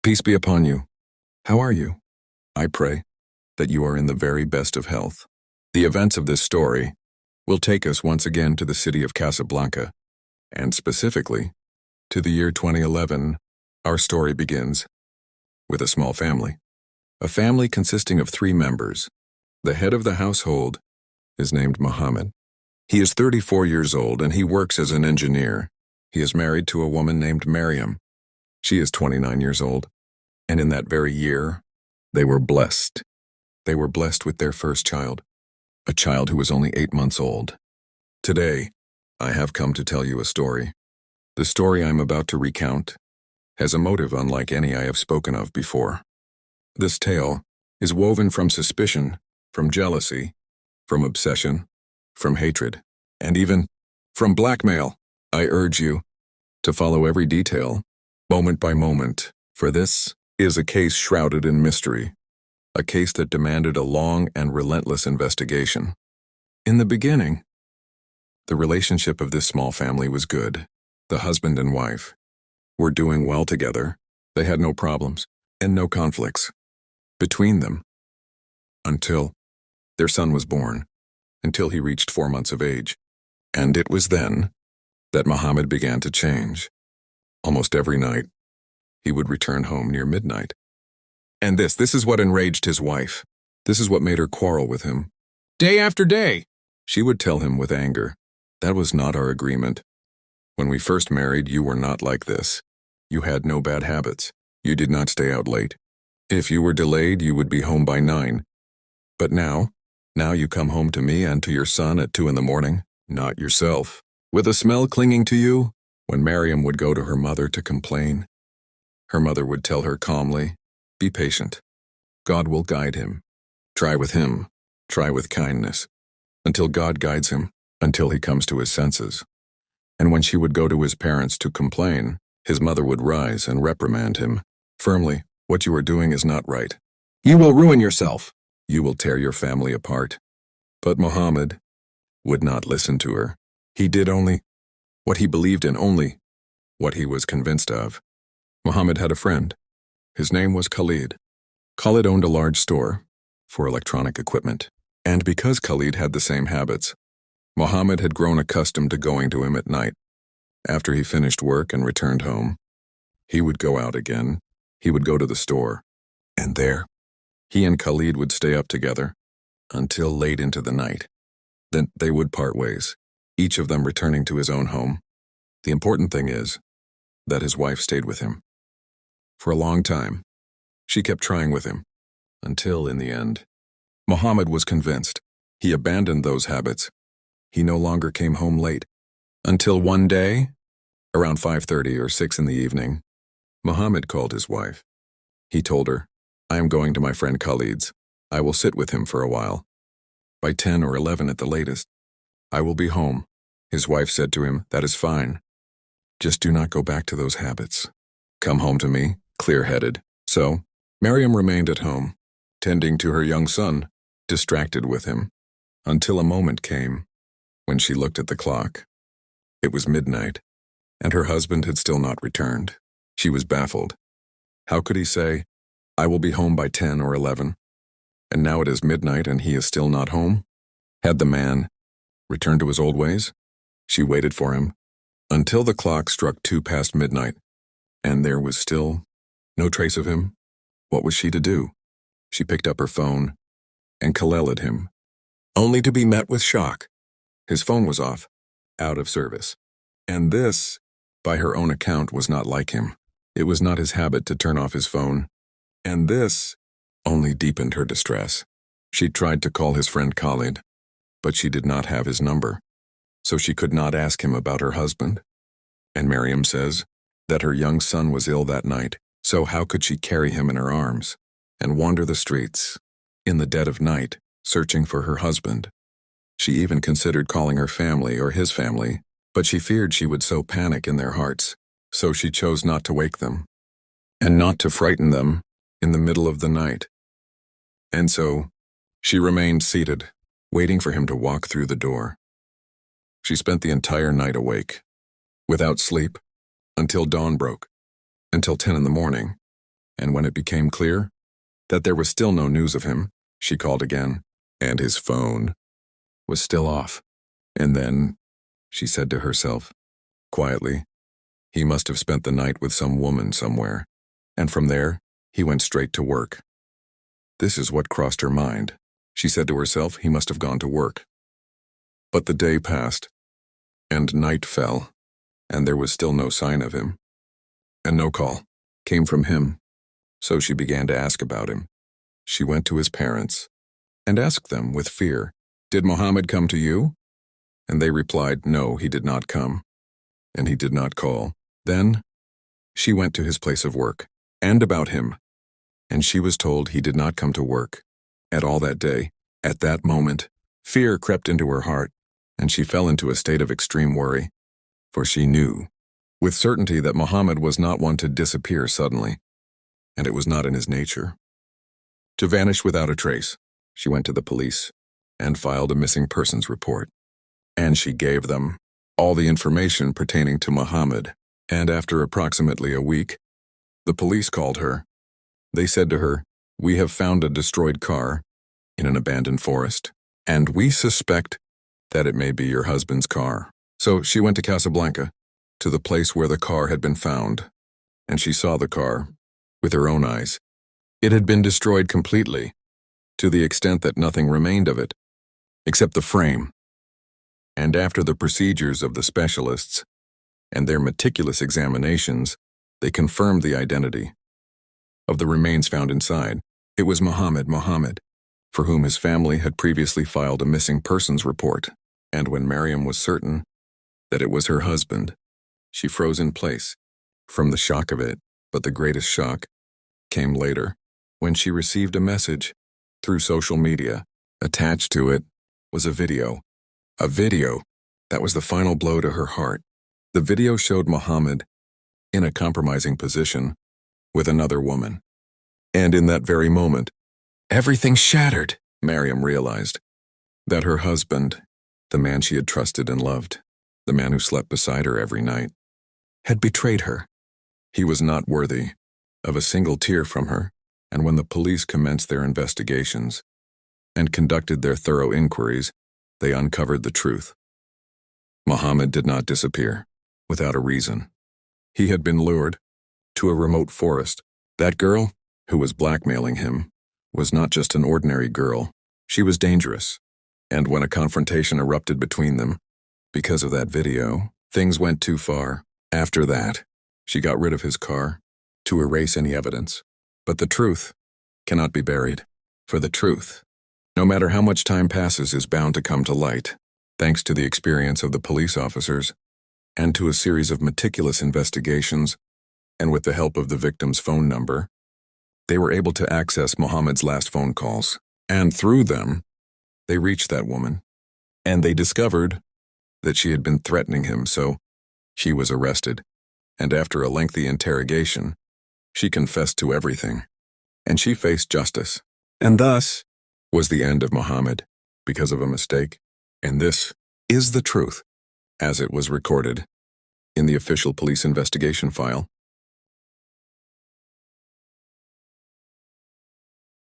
Peace be upon you. How are you? I pray that you are in the very best of health. The events of this story will take us once again to the city of Casablanca, and specifically to the year 2011. Our story begins with a small family. A family consisting of 3 members. The head of the household is named Mohammed. He is 34 years old and he works as an engineer. He is married to a woman named Maryam. She is 29 years old. And in that very year, they were blessed. They were blessed with their first child, a child who was only 8 months old. Today, I have come to tell you a story. The story I'm about to recount has a motive unlike any I have spoken of before. This tale is woven from suspicion, from jealousy, from obsession, from hatred, and even from blackmail. I urge you to follow every detail, moment by moment, for this is a case shrouded in mystery, a case that demanded a long and relentless investigation. In the beginning, the relationship of this small family was good. The husband and wife were doing well together. They had no problems and no conflicts between them until their son was born, until he reached 4 months of age. And it was then that Mohammed began to change. Almost every night, he would return home near midnight. And this is what enraged his wife. This is what made her quarrel with him. Day after day, she would tell him with anger, "That was not our agreement. When we first married, you were not like this. You had no bad habits. You did not stay out late. If you were delayed, you would be home by 9. But now you come home to me and to your son at 2 in the morning, not yourself, with a smell clinging to you." When Maryam would go to her mother to complain, her mother would tell her calmly, "Be patient. God will guide him. Try with him. Try with kindness. Until God guides him, until he comes to his senses." And when she would go to his parents to complain, his mother would rise and reprimand him firmly. "What you are doing is not right. You will ruin yourself. You will tear your family apart." But Mohammed would not listen to her. He did only what he believed in, only what he was convinced of. Mohammed had a friend. His name was Khalid. Khalid owned a large store for electronic equipment. And because Khalid had the same habits, Mohammed had grown accustomed to going to him at night. After he finished work and returned home, he would go out again. He would go to the store. And there, he and Khalid would stay up together until late into the night. Then they would part ways, each of them returning to his own home. The important thing is that his wife stayed with him. For a long time, she kept trying with him, until in the end, Mohammed was convinced. He abandoned those habits. He no longer came home late. Until one day, around 5:30 or 6 in the evening, Mohammed called his wife. He told her, "I am going to my friend Khalid's. I will sit with him for a while. By 10 or 11 at the latest, I will be home." His wife said to him, "That is fine. Just do not go back to those habits. Come home to me, clear-headed." So, Maryam remained at home, tending to her young son, distracted with him, until a moment came when she looked at the clock. It was midnight, and her husband had still not returned. She was baffled. How could he say, "I will be home by 10 or 11, and now it is midnight and he is still not home"? Had the man returned to his old ways? She waited for him until the clock struck 2 past midnight, and there was still no trace of him. What was she to do? She picked up her phone and called him, only to be met with shock. His phone was off, out of service. And this, by her own account, was not like him. It was not his habit to turn off his phone. And this only deepened her distress. She tried to call his friend Khalid, but she did not have his number, so she could not ask him about her husband. And Maryam says that her young son was ill that night, so how could she carry him in her arms and wander the streets in the dead of night, searching for her husband? She even considered calling her family or his family, but she feared she would sow panic in their hearts, so she chose not to wake them, and not to frighten them in the middle of the night. And so, she remained seated, waiting for him to walk through the door. She spent the entire night awake, without sleep, until dawn broke, until 10 in the morning. And when it became clear that there was still no news of him, she called again, and his phone was still off. And then, she said to herself, quietly, he must have spent the night with some woman somewhere, and from there, he went straight to work. This is what crossed her mind. She said to herself, he must have gone to work. But the day passed, and night fell, and there was still no sign of him. And no call came from him, so she began to ask about him. She went to his parents and asked them with fear, "Did Mohammed come to you?" And they replied, "No, he did not come, and he did not call." Then she went to his place of work and about him, and she was told he did not come to work at all that day. At that moment, fear crept into her heart, and she fell into a state of extreme worry, for she knew with certainty that Mohammed was not one to disappear suddenly, and it was not in his nature to vanish without a trace. She went to the police and filed a missing persons report, and she gave them all the information pertaining to Mohammed. And after approximately a week, the police called her. They said to her, "We have found a destroyed car in an abandoned forest, and we suspect that it may be your husband's car." So she went to Casablanca, to the place where the car had been found, and she saw the car with her own eyes. It had been destroyed completely, to the extent that nothing remained of it, except the frame. And after the procedures of the specialists and their meticulous examinations, they confirmed the identity of the remains found inside. It was Mohammed, for whom his family had previously filed a missing persons report. And when Maryam was certain that it was her husband, she froze in place from the shock of it. But the greatest shock came later, when she received a message through social media. Attached to it was a video that was the final blow to her heart. The video showed Mohammed in a compromising position with another woman. And in that very moment, everything shattered. Maryam realized that her husband, the man she had trusted and loved, the man who slept beside her every night, had betrayed her. He was not worthy of a single tear from her. And when the police commenced their investigations and conducted their thorough inquiries, they uncovered the truth. Mohammed did not disappear without a reason. He had been lured to a remote forest. That girl who was blackmailing him was not just an ordinary girl. She was dangerous. And when a confrontation erupted between them, because of that video, things went too far. After that, she got rid of his car to erase any evidence. But the truth cannot be buried, for the truth, no matter how much time passes, is bound to come to light, thanks to the experience of the police officers and to a series of meticulous investigations, and with the help of the victim's phone number, they were able to access Mohammed's last phone calls, and through them, they reached that woman, and they discovered that she had been threatening him, so she was arrested, and after a lengthy interrogation, she confessed to everything, and she faced justice. And thus was the end of Mohammed, because of a mistake. And this is the truth, as it was recorded in the official police investigation file.